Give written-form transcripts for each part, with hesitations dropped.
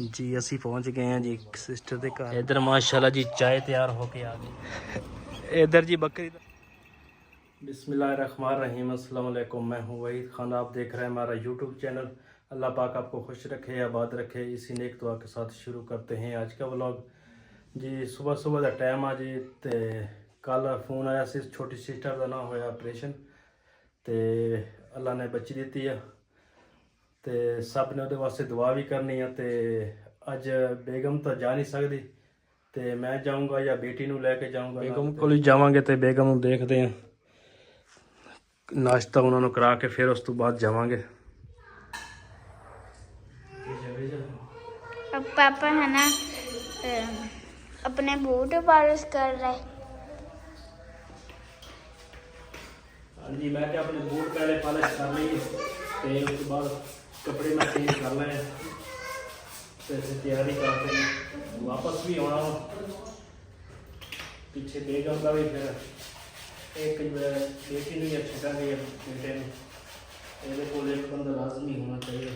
जी असी पहुंच गए हैं जी सिस्टर के घर। इधर माशाल्लाह जी चाय तैयार होके आ गई। इधर जी बकरी। बिस्मिल्लाहिर्रहमानिर्रहीम, अस्सलाम वालेकुम। मैं हूं वहीद खान, आप देख रहे हैं हमारा यूट्यूब चैनल। अल्लाह पाक आपको खुश रखे, आबाद रखे। इसी नेक दुआ के साथ शुरू करते हैं आज का व्लॉग। जी सुबह सुबह का टाइम आ जी। तो कल फोन आया सी छोटी सिस्टर का ना होया ऑपरेशन, तो अल्लाह ने बची दी है। तो सब ने वो वास्ते दुआ भी करनी है। तो अज बेगम तो जा नहीं सकती, तो मैं जाऊँगा या बेटी को लैके जाऊँगा। बेगम को ही जावांगे, तो बेगम देखते हैं नाश्ता उन्होंने करा के फिर उस तो बाद जावांगे। अब पापा है ना अपने बूट पॉलिश कर रहे। हाँ जी, मैं क्या अपने बूट पहले पॉलिश कर लिए, तो उसके बाद कपड़े मैं चेंज कर ले, तो तैयारी करते हैं वापस भी आना। पीछे बेगम का भी फिर एक बेटी ने छटा गया बेटे ने, ये को एक बंदा लाजमी होना चाहिए।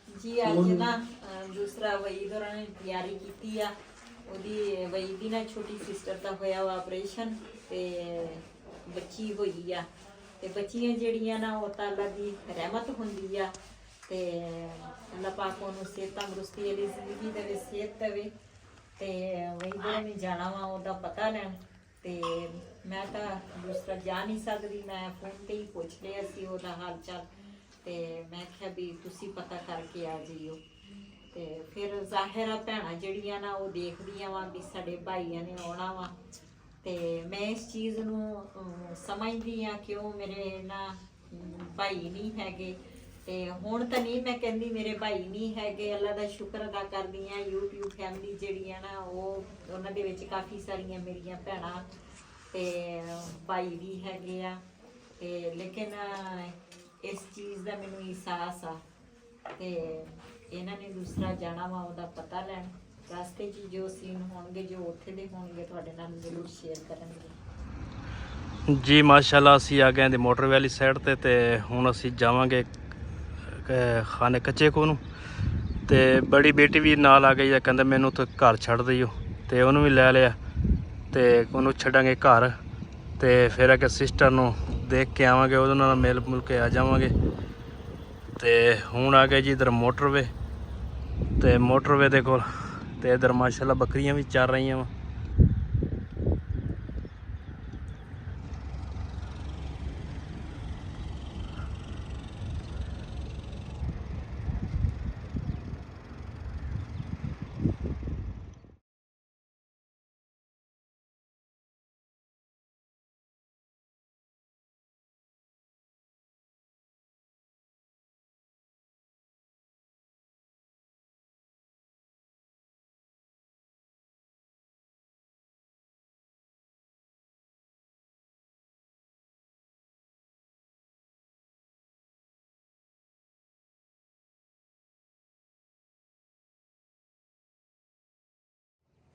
जी अज ना दूसरा वईद होरां ने तैयारी की आ। ओदी वईद दी ना छोटी सिस्टर दा होया वा ऑपरेशन, ते बच्ची होई आ। ते बच्चियां जेहड़ियां ना ओह तां अल्लाह दी रहमत हुंदी आ। ते अल्लाह पाक ओनू सेहत तंदरुस्ती वाली जिंदगी देवे, सेहत देवे। ते वईद होरां ने जाना वा ओहदा पता लैन। ते मैं तां दूसरा जा नहीं सकदी, मैं फोन ते ही पुछ लिया सी ओहदा हाल चाल। ते मैं आख्या भी तुसी पता करके आ जाइयो। ते फिर जाहिर आ भैणां जेहड़ियां ना ओह देखदियां वा भी साडे भाईयां ने आउणा वा। ते मैं इस चीज़ नूं समझदी आ क्यों मेरे ना भाई नहीं हैगे। ते हुण तां नहीं मैं कहंदी मेरे भाई नहीं हैगे, अल्लाह दा शुक्र अदा करदी आ यूट्यूब फैमिली जेहड़ी आ ना ओह उन्हां दे विच काफ़ी सारियां मेरियां भैणां ते भाई भी हैगे आ। ते लेकिन इस चीज़ का मैनू एहसास आ। ते इन्हां ने दूसरा जाना वा ओहदा पता लैन। रास्ते च जो सीन होणगे, जो उत्थे दे होणगे, तुहाडे नाल जरूर शेयर करनगे। जी माशाल्लाह असी आ गए मोटर वाली साइड ते हुण असी जावांगे खाने कच्चे को नूं। ते बड़ी बेटी भी नाल आ गई है, कहंदा मैनू तो घर छड्ड दिओ, ते उहनूं भी लै लिया। ते उहनूं छड्डांगे घर, ते फिर अगे सिस्टर नूं देख के आवांगे, उहदे नाल मिल मुल के आ जावांगे। ते हुण आ गए जी इधर मोटरवे, ते मोटरवे दे कोल ते इधर माशाल्लाह बकरियां भी चर रही वा।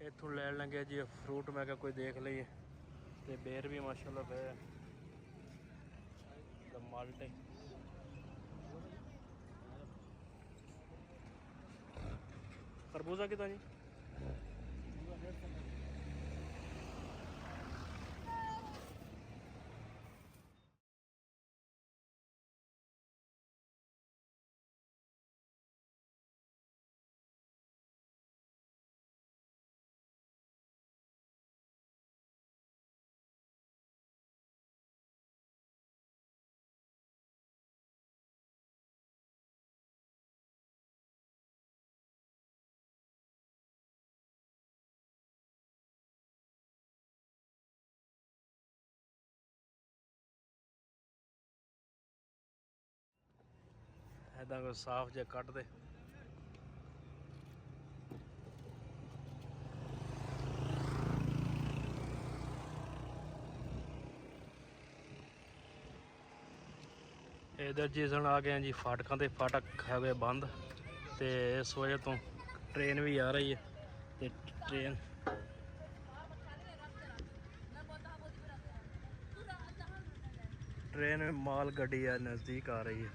इत्थों लैन लगे जी फ्रूट, मैं क्या कोई देख लीए। ते बेर भी माशाल्लाह पे माल्टे खरबूजा कितना जी। ਇਦਾਂ ਕੋਈ ਸਾਫ਼ ਜਿਹਾ ਕੱਢ ਦੇ। इधर जी हम आ गए हैं जी फाटकों के, फाटक है वे बंद, तो इस वजह तो ट्रेन भी आ रही है। तो ट्रेन में माल गाड़ी है नज़दीक आ रही है।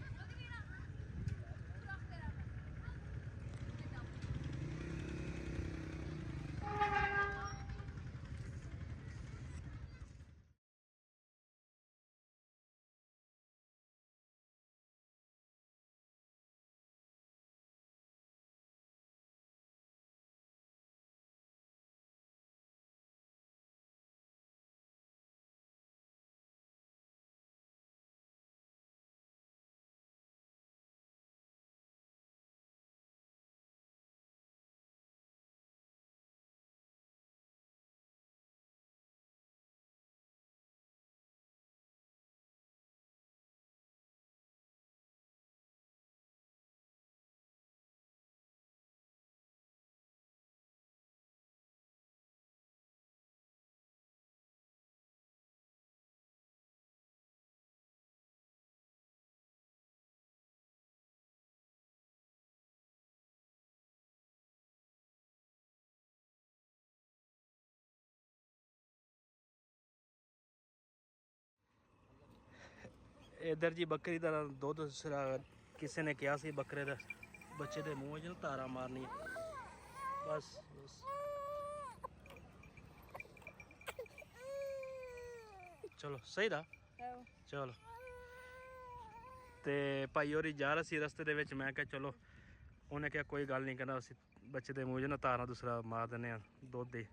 इधर जी बकरी का दुध किसी ने कहा सी बकरे का बच्चे के मूँह च तारा मारनी बस चलो सही रहा चलो। तो भाई होरी जा रहा सी रस्ते दे विच, मैं क्या चलो उन्हें क्या कोई गल नहीं करना, असी बच्चे के मूँह च ना तारा दूसरा मार देने दुध दे।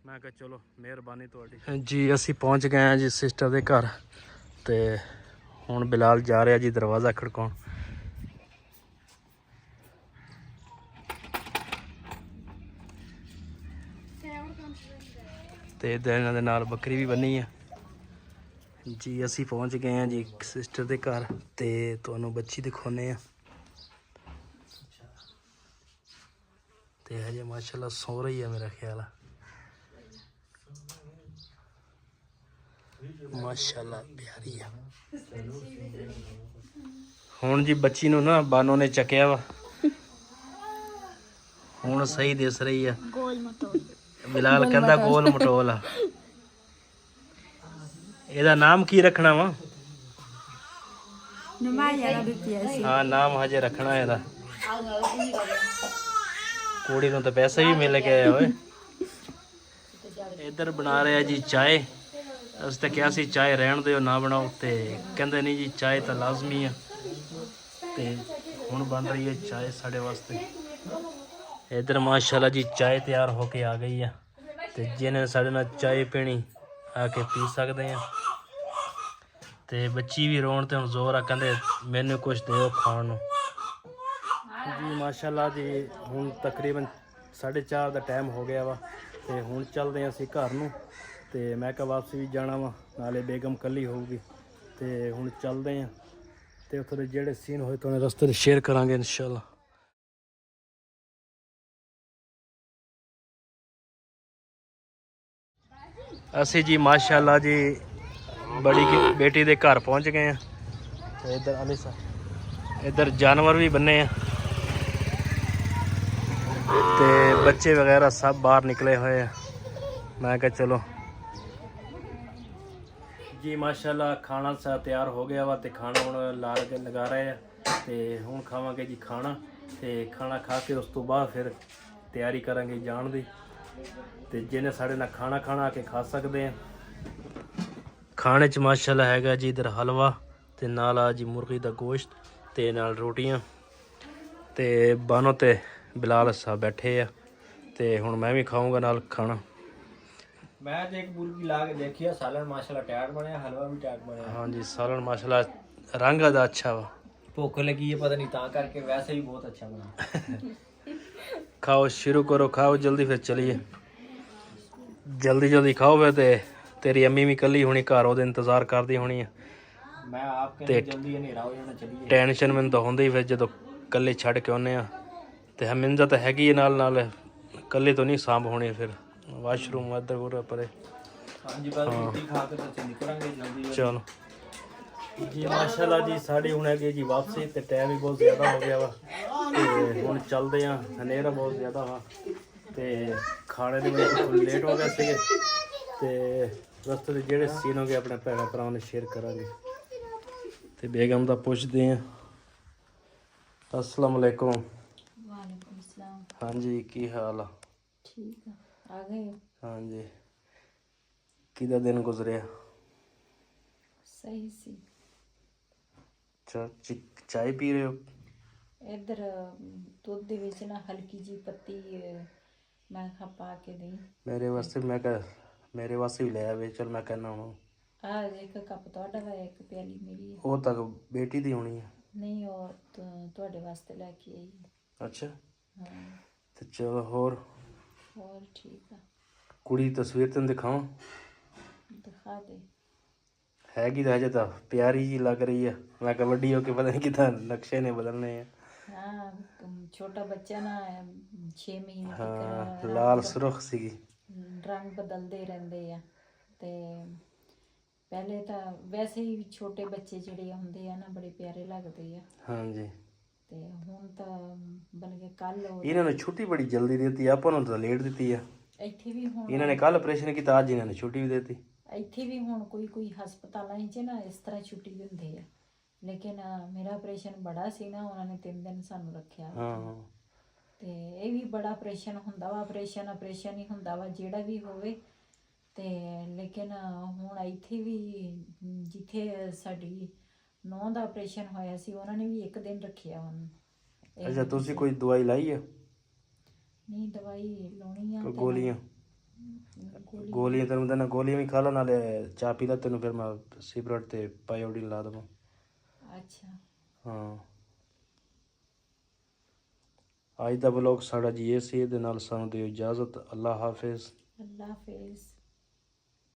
मैं क्या चलो मेहरबानी तुहाडी जी। असी पहुँच गए हैं जी सिस्टर के घर, तो हुण बिलाल जा रहा जी दरवाज़ा खड़काउण। तो इधर इन्हां दे नाल बकरी भी बनी है जी। असी पहुँच गए हैं जी सिस्टर के घर, तो तुहानूं बच्ची दिखाने हैं। तो हजे माशाल्लाह सो रही है मेरा ख्याल है, माशाल्लाह प्यारी है। हुण जी बच्ची नूं ना बानो ने चकिया वा, हुण सही दिस रही है। बिलाल कहंदा गोल मटोल आ। ਇਹਦਾ नाम की रखना वा? हाँ नाम हजे रखना है। कुड़ी नूं तो पैसे भी मिल गए होए। इधर बना रहे जी चाय। अस तो क्या सी चाय रहन दो ना बनाओ, तो कहते नहीं जी चाय तो लाजमी है। तो हुण बन रही है चाय साढ़े वास्ते। इधर माशाल्लाह जी चाय तैयार होके आ गई है, तो जिन्हें साढ़े नाल चाय पीनी आके पी सकते हैं। तो बच्ची भी रोन तो हुण जोर आ, कहते मैनू कुछ दो खाण जी। माशाल्लाह जी हुण तकरीबन 4:30 का टाइम हो गया वा, तो हुण चलते हैं असीं घर नूं। तो मैं क्या वापसी भी जाना वा, नाले बेगम कली होगी। तो हुण चलते हैं, तो उत्थे दे जिहड़े सीन होए तुहानूं रस्ते ते शेयर करांगे इंशाल्लाह। असी जी माशाल्लाह जी बड़ी बेटी के घर पहुँच गए हैं। तो इधर अलिसा इधर जानवर भी बने हैं, तो बच्चे वगैरह सब बाहर निकले हुए हैं। मैं क्या चलो जी माशाल्लाह खाना सा तैयार हो गया वा, तो खाना हुण लगा रहे हैं। तो हुण खावांगे जी खाना, तो खाना खा के उस तो बाद फिर तैयारी करांगे जाण दी। तो जिन्हें साढ़े नाल खाना खाना आके खा सकते हैं। खाने च माशाल्लाह हैगा जी इधर हलवा, तो नाल आ जी मुर्गी का गोश्त, तो नाल रोटियां। तो बानो ते बिलाल साहब बैठे आ, तो हुण मैं भी खाऊंगा नाल खाना। मैं एक मुर्गी ला के देखी है, सालन माशाल्लाह टाइट बनया, हलवा भी टाइट बनया। हाँ जी सालन माशाल्लाह रंग दा अच्छा वा। भुख लगी है पता नहीं ता करके, वैसे ही बहुत अच्छा बना। खाओ शुरू करो, खाओ जल्दी, फिर चलिए जल्दी जल्दी खाओ। वे तो तेरी अम्मी भी कली होनी घर, वो इंतज़ार करती होनी है। ਮੈਂ ਆਪ ਤੇ ਕਹਿੰਦਾ ਜਲਦੀ ਹਨੇਰਾ ਹੋ ਜਾਣਾ ਚੱਲੀਏ। ਟੈਨਸ਼ਨ ਮੈਨੂੰ ਤਾਂ ਹੁੰਦੀ ਫਿਰ ਜਦੋਂ ਇਕੱਲੇ ਛੱਡ ਕੇ ਆਉਂਦੇ ਆ, ਤੇ ਹਮਿੰਦਾ ਤਾਂ ਹੈਗੀ ਹੈ ਨਾਲ ਨਾਲ, ਇਕੱਲੇ ਤੋਂ ਨਹੀਂ ਸਾਂਭ ਹੋਣੀ। ਫਿਰ ਵਾਸ਼ਰੂਮ ਇੱਧਰ ਉਧਰ ਪਰੇ। ਹਾਂਜੀ ਬਸ ਰੋਟੀ ਖਾ ਕੇ ਤਾਂ ਅਸੀਂ ਨਿਕਲਾਂਗੇ ਜਲਦੀ। ਚਲੋ ਜੀ, ਮਾਸ਼ਾਅੱਲਾ ਜੀ, ਸਾਡੀ ਹੁਣ ਹੈਗੀ ਜੀ ਵਾਪਸੀ, ਤੇ ਟਾਈਮ ਵੀ ਬਹੁਤ ਜ਼ਿਆਦਾ ਹੋ ਗਿਆ ਵਾ, ਤੇ ਹੁਣ ਚੱਲਦੇ ਆ। ਹਨੇਰਾ ਬਹੁਤ ਜ਼ਿਆਦਾ ਵਾ, ਤੇ ਖਾਣੇ ਦੇ ਵਿੱਚ ਥੋੜ੍ਹਾ ਲੇਟ ਹੋ ਗਿਆ ਸੀਗੇ, ਤੇ ਰਸਤੇ ਦੇ ਜਿਹੜੇ ਸੀਨ ਹੋ ਗਏ ਆਪਣੇ ਭੈਣਾਂ ਭਰਾਵਾਂ ਨਾਲ ਸ਼ੇਅਰ ਕਰਾਂਗੇ। ਤੇ ਬੇਗਮ ਦਾ ਪੁੱਛਦੇ ਆ। अस्सलाम वालेकुम। ਵਾਲੇਕੁਮ ਸਲਾਮ। ਹਾਂਜੀ, ਕੀ ਹਾਲ ਆ? ਠੀਕ ਆ ਗਏ ਹੋ? ਹਾਂਜੀ, ਕਿਹਦਾ ਦਿਨ ਗੁਜ਼ਰਿਆ? ਸਹੀ ਸੀ। ਚਾय ਪੀ ਰਹੇ ਹੋ? ਇੱਧਰ ਦੁੱਧ ਦੇ ਵਿੱਚ ਨਾ ਹਲਕੀ ਜੀ ਪੱਤੀ ਮੈਂ ਖਾ ਪਾ ਕੇ ਦੇਈ। ਮੇਰੇ ਵਾਸਤੇ, ਮੈਂ ਕਿਹਾ ਮੇਰੇ ਵਾਸਤੇ ਵੀ ਲੈ ਆਵੇ। ਚਲ ਮੈਂ ਕਹਿੰਦਾ ਹੁਣ ਆ ਇੱਕ ਕੱਪ ਤੁਹਾਡਾ ਵਾ, ਇੱਕ ਪਿਆਲੀ ਮੇਰੀ ਹੈ। ਉਹ ਤੱਕ ਬੇਟੀ ਦੀ ਹੋਣੀ ਹੈ। ਨਹੀਂ, ਉਹ ਤੁਹਾਡੇ ਵਾਸਤੇ ਲੈ ਕੇ ਆਈ। ਅੱਛਾ, ਹਾਂ, ਤੇ ਚਲੋ ਹੋਰ ਹੋਰ ਠੀਕ ਆ। ਕੁੜੀ ਦੀ ਤਸਵੀਰ ਤੈਨੂੰ ਦਿਖਾਵਾਂ? ਦਿਖਾ ਦੇ। ਹੈਗੀ ਤਾਂ ਹਜੇ ਤਾਂ ਪਿਆਰੀ ਜੀ ਲੱਗ ਰਹੀ ਆ। ਮੈਂ ਕਿਹਾ ਵੱਡੀ ਹੋ ਕੇ ਪਤਾ ਨਹੀਂ ਕਿੱਦਾਂ ਨਕਸ਼ੇ ਨੇ ਬਦਲਨੇ ਆ। ਹਾਂ, ਛੋਟਾ ਬੱਚਾ ਨਾ 6 ਮਹੀਨੇ ਹਾਂ, ਤੱਕ ਲਾਲ ਸੁਰਖ ਸੀਗੀ। ਰੰਗ ਬਦਲਦੇ ਰਹਿੰਦੇ ਆ। ਤੇ ਪਹਿਲੇ ਤਾਂ ਵੈਸੇ ਹੀ ਛੋਟੇ ਬੱਚੇ ਜਿਹੜੇ ਹੁੰਦੇ ਆ ਨਾ ਬੜੇ ਪਿਆਰੇ ਲੱਗਦੇ ਆ। ਹਾਂਜੀ, ਤੇ ਹੁਣ ਤਾਂ ਬਲਕਿ ਕੱਲ ਇਹਨਾਂ ਨੇ ਛੁੱਟੀ ਬੜੀ ਜਲਦੀ ਦਿੱਤੀ, ਆਪਾਂ ਨੂੰ ਤਾਂ ਲੇਟ ਦਿੱਤੀ ਆ। ਇੱਥੇ ਵੀ ਹੁਣ ਇਹਨਾਂ ਨੇ ਕੱਲ ਆਪਰੇਸ਼ਨ ਕੀਤਾ, ਅੱਜ ਇਹਨਾਂ ਨੇ ਛੁੱਟੀ ਵੀ ਦਿੱਤੀ। ਇੱਥੇ ਵੀ ਹੁਣ ਕੋਈ ਹਸਪਤਾਲਾਂ 'ਚ ਨਾ ਇਸ ਤਰ੍ਹਾਂ ਛੁੱਟੀ ਦਿੰਦੇ ਆ। ਲੇਕਿਨ ਮੇਰਾ ਆਪਰੇਸ਼ਨ ਬੜਾ ਸੀ ਨਾ, ਉਹਨਾਂ ਨੇ 3 ਦਿਨ ਸਾਨੂੰ ਰੱਖਿਆ। ਹਾਂ, ਤੇ ਇਹ ਵੀ ਬੜਾ ਆਪਰੇਸ਼ਨ ਹੁੰਦਾ ਵਾ। ਆਪਰੇਸ਼ਨ ਹੀ ਹੁੰਦਾ ਵਾ ਜਿਹੜਾ ਵੀ ਹੋਵੇ। ਤੇ ਲੇਕਿਨ ਹੁਣ ਇੱਥੇ ਵੀ ਜਿੱਥੇ ਸਾਡੀ ਨੂੰਹ ਦਾ ਆਪਰੇਸ਼ਨ ਹੋਇਆ ਸੀ, ਉਹਨਾਂ ਨੇ ਵੀ 1 ਦਿਨ ਰੱਖਿਆ ਉਹਨੂੰ। ਅੱਛਾ, ਤੁਸੀਂ ਕੋਈ ਦਵਾਈ ਲਾਈ ਆ? ਨਹੀਂ, ਦਵਾਈ ਲਾਉਣੀ ਆ। ਕੋਈ ਤੇ ਗੋਲੀਆਂ? ਗੋਲੀਆਂ ਤੈਨੂੰ ਤਾਂ ਨਾ, ਗੋਲੀਆਂ ਵੀ ਖਾ ਲਾ, ਨਾਲੇ ਚਾਹ ਪੀ ਲਾ, ਤੈਨੂੰ ਫਿਰ ਮੈਂ ਸਿਗਰਟ ਤੇ ਪਾਇਓਡੀਨ ਲਾ ਦੇਵਾਂ। ਅੱਛਾ, ਹਾਂ, ਅੱਜ ਦਾ ਵਲੋਗ ਸਾਡਾ ਜੀ ਇਹ ਸੀ। ਇਹਦੇ ਨਾਲ ਸਾਨੂੰ ਦਿਓ ਇਜਾਜ਼ਤ। ਅੱਲਾ ਹਾਫਿਜ਼। ਅੱਲਾ ਹਾਫਿਜ਼।